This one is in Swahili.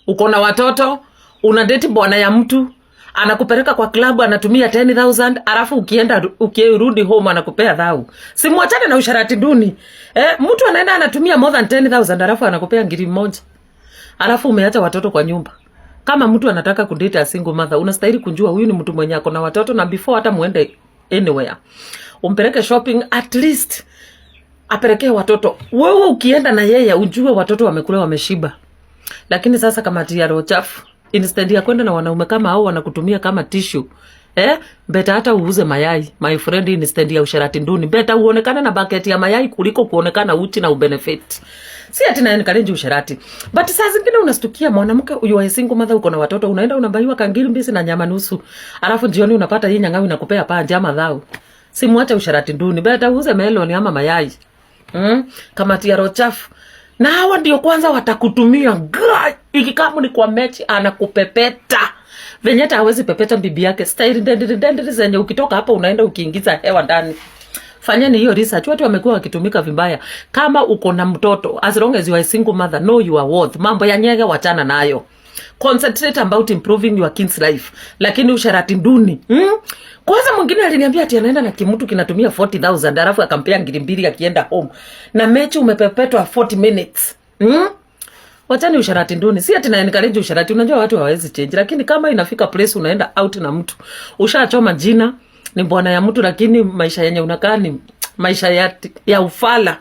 Uko na watoto, unadate bwana ya mtu, anakupeleka kwa klabu, anatumia 10,000, alafu ukirudi home anakupea 1,000. Simuachane na usharati duni. Mtu anaenda anatumia more than 10,000 alafu anakupea 1,000. Alafu umeacha watoto kwa nyumba. Kama mtu anataka kudate a single mother, unastahili kujua huyu ni mtu mwenye ako na watoto, na before hata muende anywhere, umpeleke shopping, at least apelekee watoto. Wewe ukienda na yeye ujue watoto wamekula wameshiba. Lakini sasa kama tiaro chafu, instead ya kwenda na wanaume kama hao wanakutumia kama tissue, beta hata uuze mayai, my friend, instead ya usharati nduni. Beta uonekane na bucket ya mayai kuliko kuonekana uchi na ubenefit. Si ati na encourage usharati. But saa zingine unastukia mwanamke uyu single mother, uko na watoto, unaenda unabaiwa kangiri mbisi na nyama nusu. Alafu jioni unapata hii nyang'awi na kupea njama dhao. Simuache usharati nduni. Beta uuze meloni ama mayai. Kama tiaro chafu. Na hawa ndio kwanza watakutumia. Ikikamu ni kwa mechi anakupepeta. Venyeta hawezi pepeta bibi yake. Style ndendiri zenye ukitoka hapa unaenda ukiingiza hewa ndani. Fanyeni hiyo research. Watu wamekuwa wakitumika vibaya. Kama uko na mtoto, as long as you are a single mother, know your worth. Mambo ya nyege wachana nayo. Concentrate about improving your kid's life. Lakini usharati nduni. Kwanza mwingine aliniambia ati anaenda na kimutu kinatumia 40,000 alafu akampea 2,000 akienda home. Na mechi umepepetwa 40 minutes. Wachani usharati nduni. Si ati na encourage usharati. Unajua watu hawezi change. Lakini kama inafika place unaenda out na mtu, ushachoma jina, ni bwana ya mtu, lakini maisha yenye unakaa ni maisha ya ufala.